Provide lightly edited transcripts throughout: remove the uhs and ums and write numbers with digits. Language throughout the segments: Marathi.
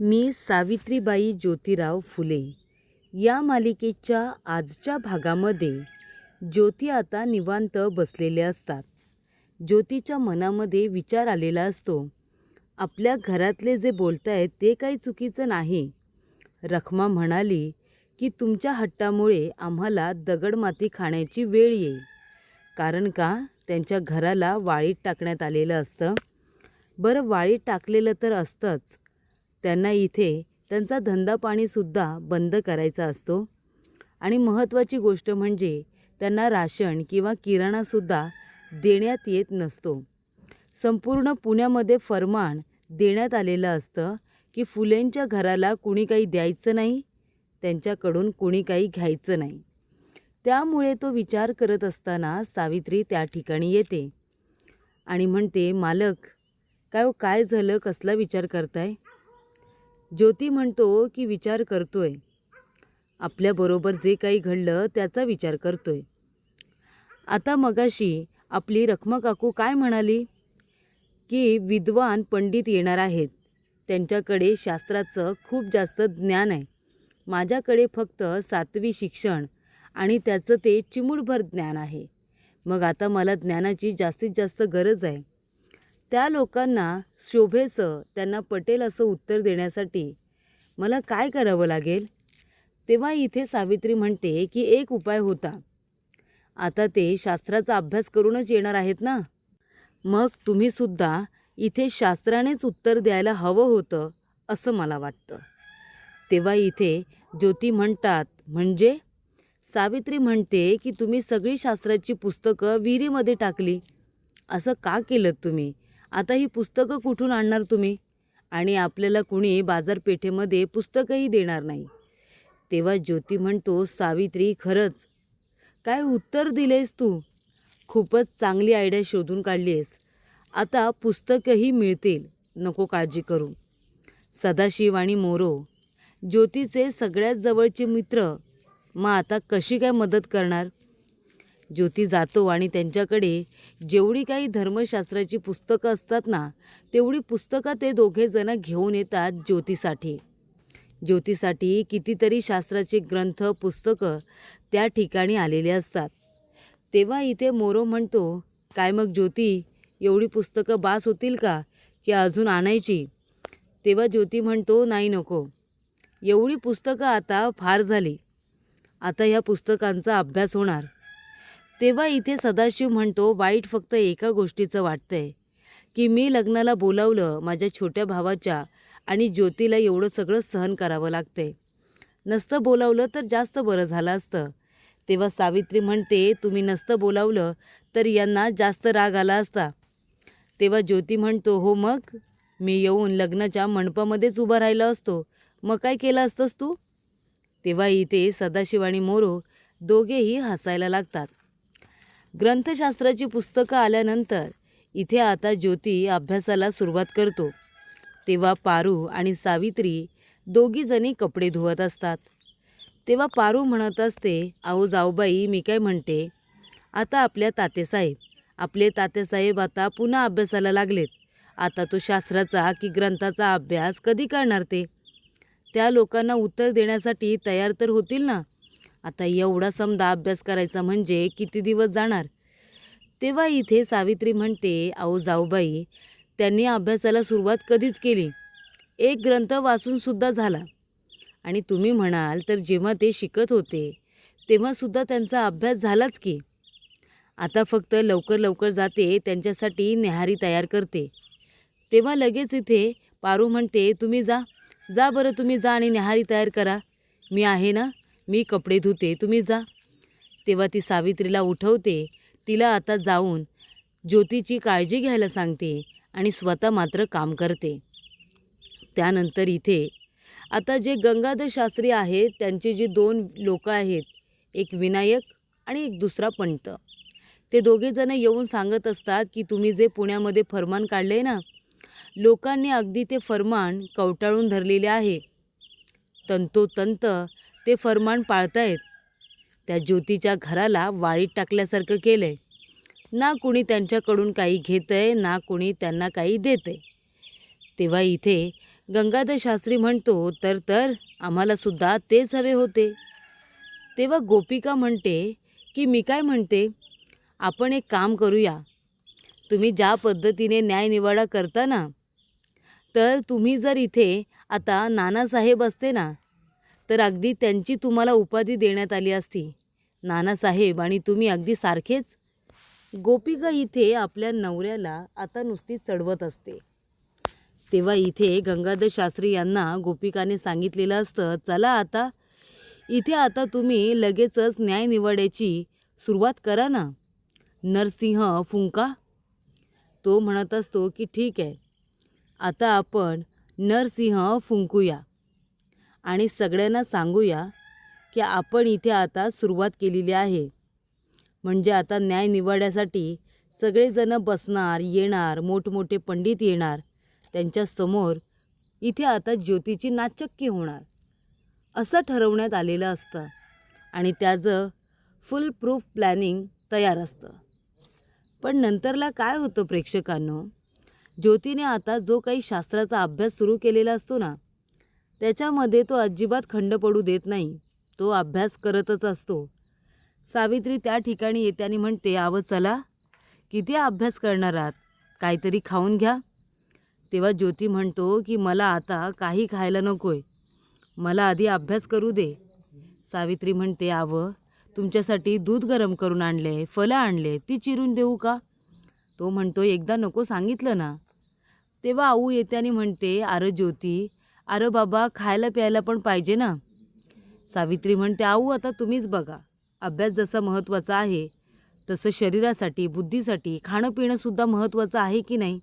मी सावित्रीबाई ज्योतिराव फुले या मालिकेच्या आजच्या भागामध्ये ज्योती आता निवांत बसलेले असतात. ज्योतीच्या मनामध्ये विचार आलेला असतो, आपल्या घरातले जे बोलतायत ते काही चुकीचं नाही. रखमा म्हणाली की तुमच्या हट्टामुळे आम्हाला दगडमाती खाण्याची वेळ येईल. कारण का त्यांच्या घराला वाळीत टाकण्यात आलेलं असतं. बरं, वाळीत टाकलेलं तर असतंच, त्यांना इथे त्यांचा धंदा पाणीसुद्धा बंद करायचा असतो. आणि महत्त्वाची गोष्ट म्हणजे त्यांना राशन किंवा किराणासुद्धा देण्यात येत नसतो. संपूर्ण पुण्यामध्ये फर्मान देण्यात आलेलं असतं की फुलेंच्या घराला कुणी काही द्यायचं नाही, त्यांच्याकडून कुणी काही घ्यायचं नाही. त्यामुळे तो विचार करत असताना सावित्री त्या ठिकाणी येते आणि म्हणते, मालक काय झालं, कसला विचार करताय? ज्योती म्हणतो की विचार करतोय, आपल्याबरोबर जे काही घडलं त्याचा विचार करतोय. आता मगाशी आपली रखमा काकू काय म्हणाली की विद्वान पंडित येणार आहेत, त्यांच्याकडे शास्त्राचं खूप जास्त ज्ञान आहे. माझ्याकडे फक्त 7वी शिक्षण आणि त्याचं ते चिमूटभर ज्ञान आहे. मग आता मला ज्ञानाची जास्तीत जास्त गरज आहे. त्या लोकांना शोभेचं, त्यांना पटेल असं उत्तर देण्यासाठी मला काय करावं लागेल? तेव्हा इथे सावित्री म्हणते की एक उपाय होता. आता ते शास्त्राचा अभ्यास करूनच येणार आहेत ना, मग तुम्हीसुद्धा इथे शास्त्रानेच उत्तर द्यायला हवं होतं असं मला वाटतं. तेव्हा इथे ज्योती म्हणतात, म्हणजे? सावित्री म्हणते की तुम्ही सगळी शास्त्राची पुस्तकं विहिरीमध्ये टाकली. असं का केलं तुम्ही? आता ही पुस्तकं कुठून आणणार तुम्ही? आणि आपल्याला कुणी बाजारपेठेमध्ये पुस्तकंही देणार नाही. तेव्हा ज्योती म्हणतो, सावित्री खरंच काय उत्तर दिलेस तू, खूपच चांगली आयडिया शोधून काढली आहेस. आता पुस्तकंही मिळतील, नको काळजी करू. सदाशिव आणि मोरो ज्योतीचे सगळ्यात जवळचे मित्र, मग आता कशी काय मदत करणार? ज्योती जातो आणि त्यांच्याकडे जेवढी काही धर्मशास्त्राची पुस्तकं असतात ना, तेवढी पुस्तकं ते दोघेजणं घेऊन येतात ज्योतीसाठी. ज्योतीसाठी कितीतरी शास्त्राचे ग्रंथ, पुस्तकं त्या ठिकाणी आलेले असतात. तेव्हा इथे मोरो म्हणतो, काय मग ज्योती, एवढी पुस्तकं बास होतील का, की अजून आणायची? तेव्हा ज्योती म्हणतो, नाही नको, एवढी पुस्तकं आता फार झाली, आता ह्या पुस्तकांचा अभ्यास होणार. तेव्हा इथे सदाशिव म्हणतो, वाईट फक्त एका गोष्टीचं वाटतंय की मी लग्नाला बोलावलं माझ्या छोट्या भावाच्या आणि ज्योतीला एवढं सगळं सहन करावं लागतंय. नसतं बोलावलं तर जास्त बरं झालं असतं. तेव्हा सावित्री म्हणते, तुम्ही नसतं बोलावलं तर यांना जास्त राग आला असता. तेव्हा ज्योती म्हणतो, हो मग मी येऊन लग्नाच्या मंडपामध्येच उभा राहिला असतो, मग काय केलं असतंस तू? तेव्हा इथे सदाशिव आणि मोरो दोघेही हसायला लागतात. ग्रंथशास्त्राची पुस्तकं आल्यानंतर इथे आता ज्योती अभ्यासाला सुरुवात करतो. तेव्हा पारू आणि सावित्री दोघीजणी कपडे धुवत असतात. तेव्हा पारू म्हणत असते, अहो जाऊबाई, मी काय म्हणते, आता आपले तात्यासाहेब आता पुन्हा अभ्यासाला लागलेत. आता तो शास्त्राचा की ग्रंथाचा अभ्यास कधी करणार ते? त्या लोकांना उत्तर देण्यासाठी तयार तर होतील ना. आता एवढा समजा अभ्यास करायचा म्हणजे किती दिवस जाणार? तेव्हा इथे सावित्री म्हणते, अहो जाऊबाई, त्यांनी अभ्यासाला सुरुवात कधीच केली, एक ग्रंथ वाचूनसुद्धा झाला. आणि तुम्ही म्हणाल तर जेव्हा ते शिकत होते तेव्हासुद्धा त्यांचा अभ्यास झालाच की. आता फक्त लवकर लवकर जाते, त्यांच्यासाठी न्याहारी तयार करते. तेव्हा लगेच इथे पारू म्हणते, तुम्ही जा बरं, तुम्ही जा आणि न्याहारी तयार करा, मी आहे ना, मी कपडे धुते, तुम्ही जा. तेव्हा ती सावित्रीला उठवते, तिला आता जाऊन ज्योतीची काळजी घ्यायला सांगते आणि स्वतः मात्र काम करते. त्यानंतर इथे आता जे गंगाधर शास्त्री आहेत, त्यांचे जे 2 लोक आहेत, एक विनायक आणि एक दुसरा पंत, ते दोघेजणं येऊन सांगत असतात की तुम्ही जे पुण्यामध्ये फर्मान काढले ना, लोकांनी अगदी ते फर्मान कवटाळून धरलेले आहे, तंतोतंत ते फर्मान पाळतायत. त्या ज्योतीच्या घराला वाळीत टाकल्यासारखं केलंय. ना कुणी त्यांच्याकडून काही घेतंय, ना कुणी त्यांना काही देतंय. तेव्हा इथे गंगाधर शास्त्री म्हणतो, तर आम्हाला सुद्धा तेच हवे होते. तेव्हा गोपिका म्हणते की मी काय म्हणते, आपण एक काम करूया. तुम्ही ज्या पद्धतीने न्यायनिवाडा करता ना, तर तुम्ही जर इथे आता नानासाहेब असते ना, तर अगदी त्यांची तुम्हाला उपाधी देण्यात आली असती. नानासाहेब आणि तुम्ही अगदी सारखेच. गोपिका इथे आपल्या नवऱ्याला आता नुसती चढवत असते. तेव्हा इथे गंगाधर शास्त्री यांना गोपिकाने सांगितलेलं असतं, चला आता तुम्ही लगेचच न्यायनिवाड्याची सुरुवात करा ना. नरसिंह फुंका. तो म्हणत असतो की ठीक आहे, आता आपण नरसिंह फुंकूया आणि सगळ्यांना सांगूया की आपण इथे आता सुरुवात केलेली आहे. म्हणजे आता न्यायनिवाड्यासाठी सगळेजण बसणार, येणार, मोठमोठे पंडित येणार. त्यांच्यासमोर इथे आता ज्योतीची नाचक्की होणार असं ठरवण्यात आलेलं असतं आणि त्याचं फुल प्रूफ प्लॅनिंग तयार असतं. पण नंतरला काय होतं प्रेक्षकांनो, ज्योतीने आता जो काही शास्त्राचा अभ्यास सुरू केलेला असतो ना, त्याच्यामध्ये तो अजिबात खंड पडू देत नाही. तो अभ्यास करतच असतो. सावित्री त्या ठिकाणी येते आणि म्हणते, आव चला, किती अभ्यास करणार आहात, काहीतरी खाऊन घ्या. तेव्हा ज्योती म्हणतो की मला आता काही खायला नकोय, मला आधी अभ्यास करू दे. सावित्री म्हणते, तुमच्यासाठी दूध गरम करून आणले, फळं आणले, ती चिरून देऊ का? तो म्हणतो, एकदा नको सांगितलं ना. तेव्हा आऊ येते आणि म्हणते, अरे ज्योती, अरे बाबा, खायला प्यायला पण पाहिजे ना. सावित्री म्हणते, आऊ आता तुम्हीच बघा, अभ्यास जसा महत्त्वाचा आहे तसं शरीरासाठी, बुद्धीसाठी खाणं पिणंसुद्धा महत्त्वाचं आहे की नाही.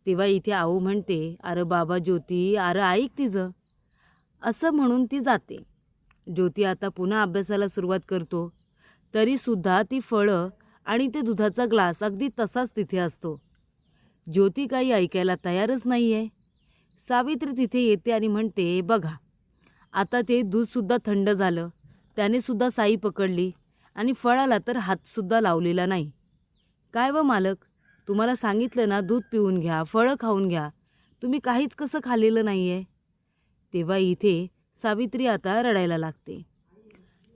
तेव्हा इथे आऊ म्हणते, अरे बाबा ज्योती, अरे ऐक तिचं. असं म्हणून ती जाते. ज्योती आता पुन्हा अभ्यासाला सुरुवात करतो. तरीसुद्धा ती फळं आणि ते दुधाचा ग्लास अगदी तसाच तिथे असतो. ज्योती काही ऐकायला तयारच नाही आहे. सावित्री तिथे येते आणि म्हणते, बघा, आता ते दूधसुद्धा थंड झालं, त्यानेसुद्धा साई पकडली आणि फळाला तर हातसुद्धा लावलेला नाही. काय व मालक, तुम्हाला सांगितलं ना, दूध पिऊन घ्या, फळं खाऊन घ्या, तुम्ही काहीच कसं खाल्लेलं नाही आहे. तेव्हा इथे सावित्री आता रडायला लागते.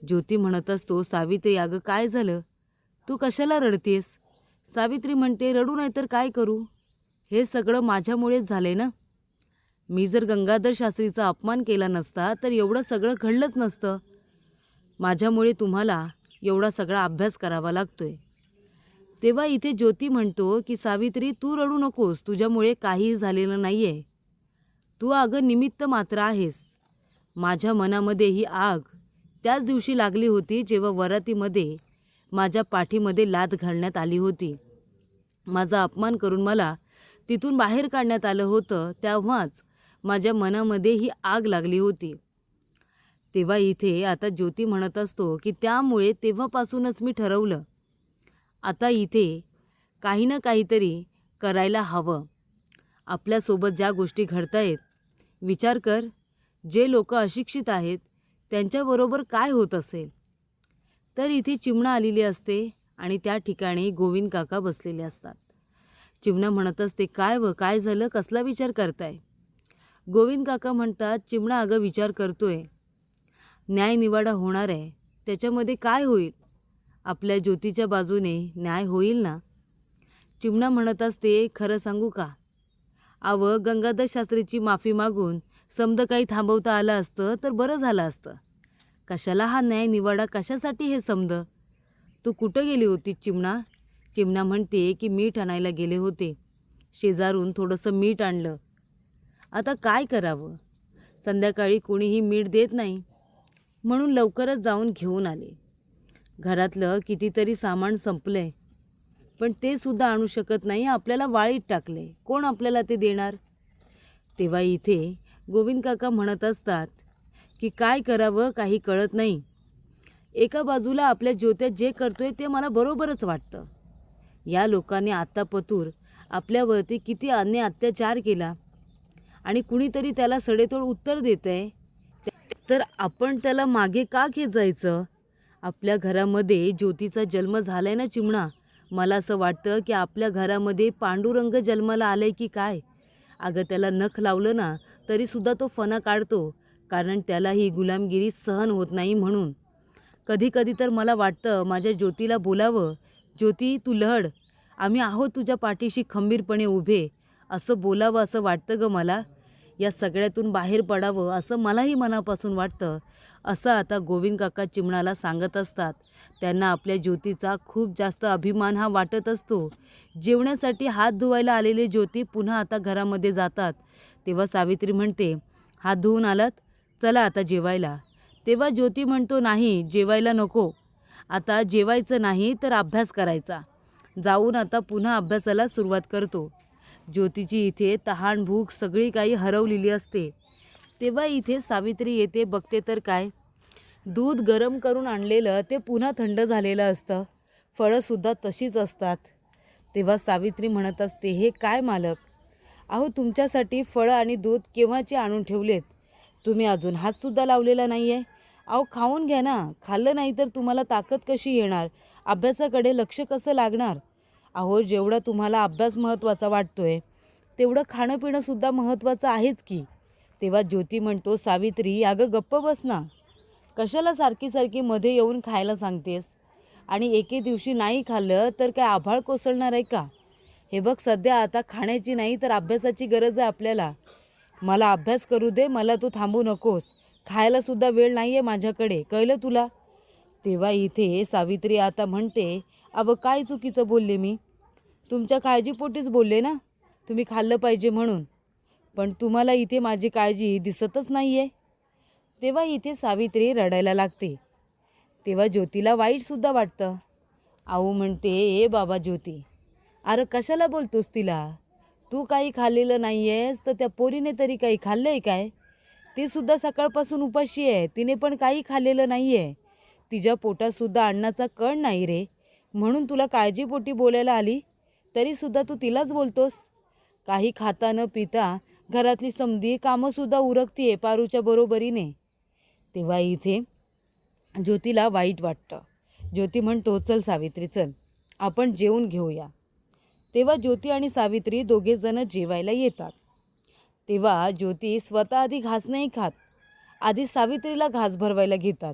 ज्योती म्हणत असतो, सावित्री अगं काय झालं, तू कशाला रडतेस? सावित्री म्हणते, रडू नाही तर काय करू, हे सगळं माझ्यामुळेच झाले ना. मी जर गंगाधर शास्त्रीचा अपमान केला नसता तर एवढं सगळं घडलंच नसतं. माझ्यामुळे तुम्हाला एवढा सगळा अभ्यास करावा लागतोय. तेव्हा इथे ज्योती म्हणतो की सावित्री, तू रडू नकोस, तुझ्यामुळे काहीही झालेलं नाही आहे. तू अगं निमित्त मात्र आहेस. माझ्या मनामध्ये ही आग त्याच दिवशी लागली होती जेव्हा वरातीमध्ये माझ्या पाठीमध्ये लाथ घालण्यात आली होती. माझा अपमान करून मला तिथून बाहेर काढण्यात आलं होतं, तेव्हाच माझ्या मनामध्ये ही आग लागली होती. तेव्हा इथे आता ज्योती म्हणत असतो की त्यामुळे तेव्हापासूनच मी ठरवलं, आता इथे काही ना काहीतरी करायला हवं. आपल्यासोबत ज्या गोष्टी घडतायत, विचार कर, जे लोक अशिक्षित आहेत त्यांच्याबरोबर काय होत असेल. तर इथे चिमणा आलेली असते आणि त्या ठिकाणी गोविंद काका बसलेले असतात. चिमणा म्हणत असते, काय झालं, कसला विचार करताय? गोविंद काका म्हणतात, चिमणा अगं विचार करतोय, न्यायनिवाडा होणार आहे, त्याच्यामध्ये काय होईल? आपल्या ज्योतीच्या बाजूने न्याय होईल ना? चिमणा म्हणत असते, खरं सांगू का, गंगाधर शास्त्रीची माफी मागून समद काही थांबवता आलं असतं तर बरं झालं असतं. कशाला हा न्यायनिवाडा, कशासाठी हे समद? तू कुठं गेली होती चिमणा? चिमणा म्हणते की मीठ आणायला गेले होते, शेजारून थोडंसं मीठ आणलं. आता काय करावं, संध्याकाळी कोणीही मीठ देत नाही, म्हणून लवकरच जाऊन घेऊन आले. घरातलं कितीतरी सामान संपलंय, पण ते सुद्धा आणू शकत नाही, आपल्याला वाळीत टाकले, कोण आपल्याला ते देणार? तेव्हा इथे गोविंद काका म्हणत असतात की काय करावं काही कळत नाही. एका बाजूला आपल्या ज्योत्या जे करतोय ते मला बरोबरच वाटतं. या लोकांनी आत्तापतूर आपल्यावरती किती अन्याय अत्याचार केला आणि कुणीतरी त्याला सडेतोड उत्तर देत आहे, तर आपण त्याला मागे का घेत जायचं? आपल्या घरामध्ये ज्योतीचा जन्म झालाय ना चिमणा, मला असं वाटतं की आपल्या घरामध्ये पांडुरंग जन्माला आलाय की काय. अगं त्याला नख लावलं ना तरीसुद्धा तो फणा काढतो, कारण त्याला ही गुलामगिरी सहन होत नाही म्हणून. कधी कधी तर मला वाटतं माझ्या ज्योतीला बोलावं, ज्योती तू लढ, आम्ही आहोत तुझ्या पाठीशी खंबीरपणे उभे, असं बोलावं असं वाटतं ग मला. या सगळ्यातून बाहेर पडावं असं मलाही मनापासून वाटतं, असं आता गोविंद काका चिमणाला सांगत असतात. त्यांना आपल्या ज्योतीचा खूप जास्त अभिमान हा वाटत असतो. जेवण्यासाठी हात धुवायला आलेले ज्योती पुन्हा आता घरामध्ये जातात. तेव्हा सावित्री म्हणते, हात धुवून आलात, चला आता जेवायला. तेव्हा ज्योती म्हणतो, नाही जेवायला नको, आता जेवायचं नाही तर अभ्यास करायचा. जाऊन आता पुन्हा अभ्यासाला सुरुवात करतो. ज्योतीची इथे तहान भूक सगळी काही हरवलेली असते. तेव्हा इथे सावित्री येते, बघते तर काय, दूध गरम करून आणलेलं ते पुन्हा थंड झालेलं असतं. फळंसुद्धा तशीच असतात. तेव्हा सावित्री म्हणत असते, हे काय मालक, अहो तुमच्यासाठी फळं आणि दूध केव्हाचे आणून ठेवलेत, तुम्ही अजून हातसुद्धा लावलेला नाही आहे. अहो खाऊन घ्या ना, खाल्लं नाही तर तुम्हाला ताकद कशी येणार, अभ्यासाकडे लक्ष कसं लागणार. अहो जेवढा तुम्हाला अभ्यास महत्त्वाचा वाटतोय तेवढं खाणं पिणंसुद्धा महत्त्वाचं आहेच की. तेव्हा ज्योती म्हणतो, सावित्री अगं गप्प बस ना, कशाला सारखी सारखी मध्ये येऊन खायला सांगतेस, आणि एके दिवशी नाही खाल्लं तर काय आभाळ कोसळणार आहे का. हे बघ सध्या आता खाण्याची नाही तर अभ्यासाची गरज आहे आपल्याला. मला अभ्यास करू दे, मला तू थांबू नकोस, खायलासुद्धा वेळ नाही आहे माझ्याकडे, कळलं तुला. तेव्हा इथे सावित्री आता म्हणते, अबं काय चुकीचं बोलले मी, तुमच्या काळजीपोटीच बोलले ना, तुम्ही खाल्लं पाहिजे म्हणून, पण तुम्हाला इथे माझी काळजी दिसतच नाही आहे. तेव्हा इथे सावित्री रडायला लागते. तेव्हा ज्योतीला वाईटसुद्धा वाटतं. आऊ म्हणते, ए बाबा ज्योती, अरे कशाला बोलतोस तिला, तू काही खाल्लेलं नाही आहेस तर त्या पोरीने तरी काही खाल्लं आहे काय, ती सुद्धा सकाळपासून उपाशी आहे, तिने पण काही खाल्लेलं नाही आहे, तिच्या पोटातसुद्धा अन्नाचा कण नाही रे, म्हणून तुला काळजीपोटी बोलायला आली, तरीसुद्धा तू तिलाच बोलतोस. काही खाता न पिता घरातली समधी कामंसुद्धा उरकतीये पारूच्या बरोबरीने. तेव्हा इथे ज्योतीला वाईट वाटतं. ज्योती म्हणतो, चल सावित्री चल, आपण जेवून घेऊया. तेव्हा ज्योती आणि सावित्री दोघेजणं जेवायला येतात. तेव्हा ज्योती स्वतः आधी घास नाही खात, आधी सावित्रीला घास भरवायला घेतात.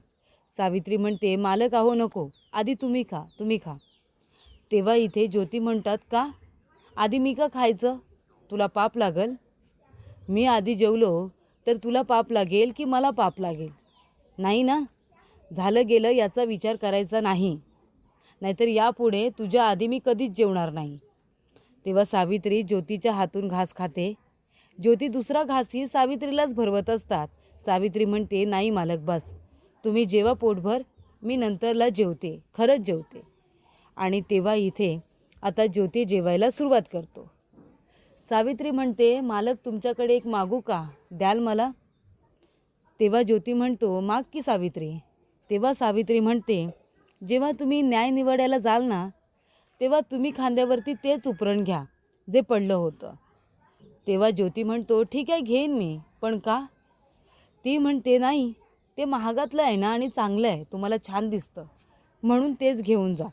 सावित्री म्हणते, मालक आहो नको, आधी तुम्ही खा, तुम्ही खा. तेव्हा इथे ज्योती म्हणतात, का आधी मी का खायचं, तुला पाप लागल, मी आधी जेवलो तर तुला पाप लागेल की मला पाप लागेल, नाही ना, झालं गेलं याचा विचार करायचा नाही, नाहीतर यापुढे तुझ्या आधी मी कधीच जेवणार नाही. तेव्हा सावित्री ज्योतीच्या हातून घास खाते. ज्योती दुसरा घासही सावित्रीलाच भरवत असतात. सावित्री म्हणते, नाही मालक बस, तुम्ही जेवा पोटभर, मी नंतरला जेवते, खरंच जेवते. आणि तेव्हा इथे आता ज्योती जेवायला सुरुवात करतो. सावित्री म्हणते, मालक तुमच्याकडे एक मागू का, द्याल मला. तेव्हा ज्योती म्हणतो, माग की सावित्री. तेव्हा सावित्री म्हणते, जेव्हा तुम्ही न्याय निवाड्याला जाल ना तेव्हा तुम्ही खांद्यावरती तेच उपरण घ्या जे पडलं होतं. तेव्हा ज्योती म्हणतो, ठीक आहे घेईन मी, पण का. ती म्हणते, नाही ते महागातलं आहे ना आणि चांगलं आहे, तुम्हाला छान दिसतं म्हणून तेच घेऊन जा.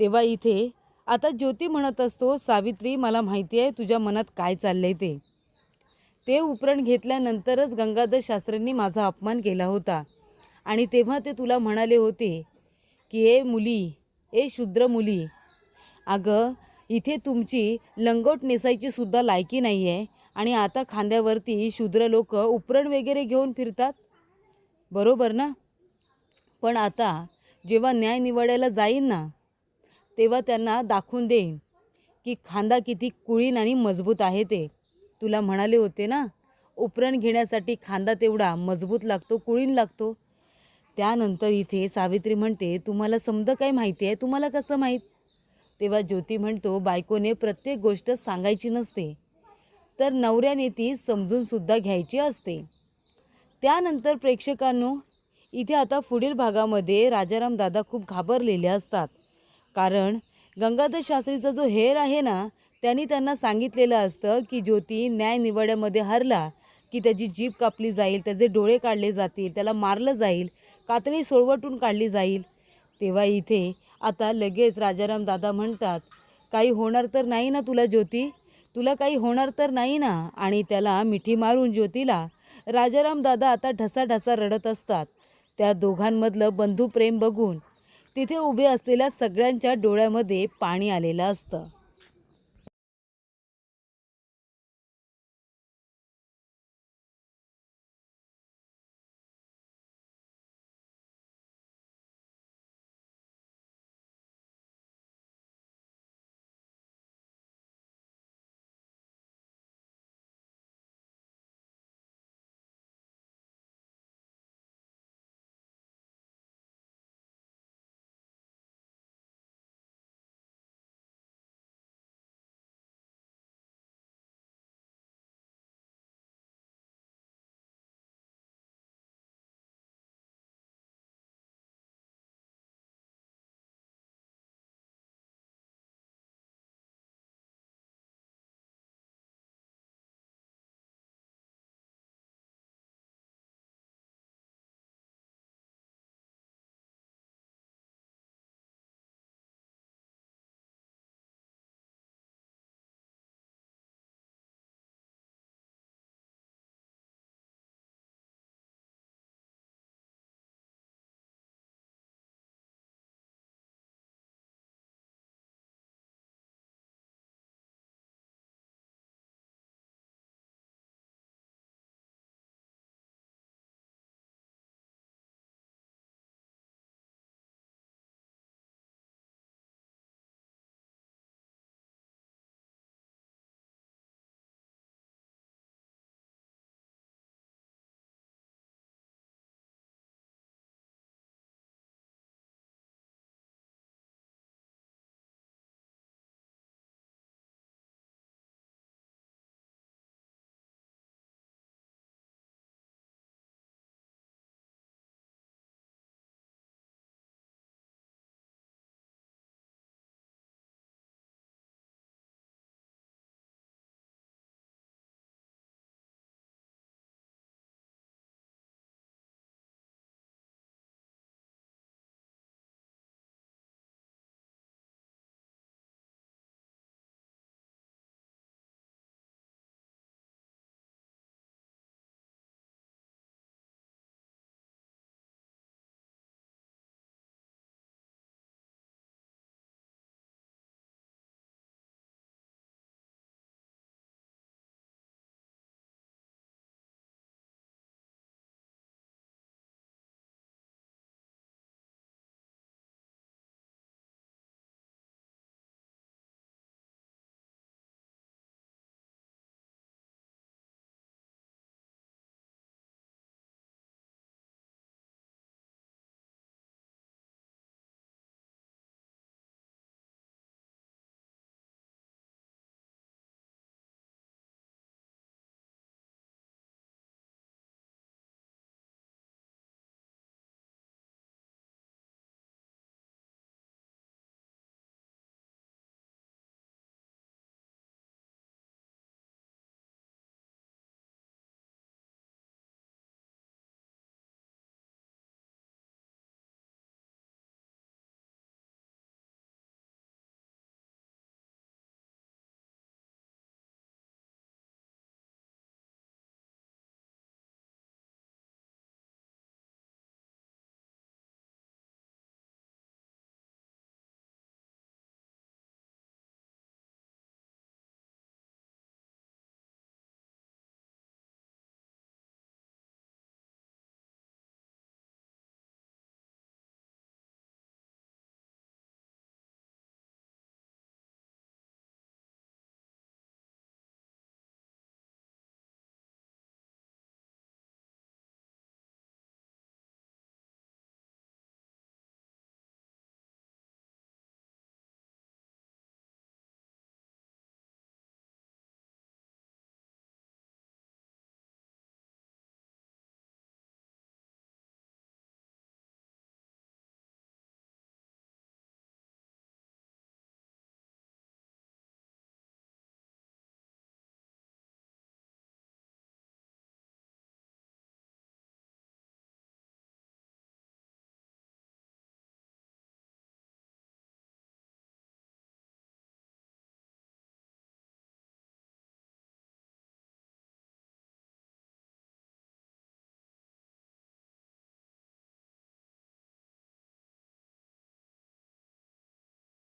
तेव्हा इथे आता ज्योती म्हणत असतो, सावित्री मला माहिती आहे तुझ्या मनात काय चाललंय ते उपरण घेतल्यानंतरच गंगाधर शास्त्रींनी माझा अपमान केला होता आणि तेव्हा ते तुला म्हणाले होते की ए मुली, ए शूद्र मुली, अगं इथे तुमची लंगोट नेसायची सुद्धा लायकी नाही आहे आणि आता खांद्यावरती शूद्र लोक उपरण वगैरे घेऊन फिरतात, बरोबर ना. पण आता जेव्हा न्याय निवाड्याला जाईन ना तेव्हा त्यांना दाखवून देईन की खांदा किती कुळीन आणि मजबूत आहे. ते तुला म्हणाले होते ना, उपरण घेण्यासाठी खांदा तेवढा मजबूत लागतो, कुळीन लागतो. त्यानंतर इथे सावित्री म्हणते, तुम्हाला समजा काय माहिती आहे, तुम्हाला कसं माहीत. तेव्हा ज्योती म्हणतो, बायकोने प्रत्येक गोष्ट सांगायची नसते, तर नवऱ्याने ती समजूनसुद्धा घ्यायची असते. त्यानंतर प्रेक्षकांनो, इथे आता पुढील भागामध्ये राजाराम दादा खूप घाबरलेले असतात, कारण गंगाधर शास्त्रीचा जो हेर आहे ना त्यांनी त्यांना सांगितलेलं असतं की ज्योती न्याय निवाड्यामध्ये हरला की त्याची जीभ कापली जाईल, त्याचे डोळे काढले जातील, त्याला मारलं जाईल, कातडी सोळवटून काढली जाईल. तेव्हा इथे आता लगेच राजाराम दादा म्हणतात, काही होणार तर नाही ना तुला ज्योती, तुला काही होणार तर नाही ना? आणि त्याला मिठी मारून ज्योतीला राजाराम दादा आता ढसाढसा रडत असतात. त्या दोघांमधलं बंधुप्रेम बघून तिथे उभे असलेल्या सगळ्यांच्या डोळ्यामध्ये पाणी आलेलं असतं.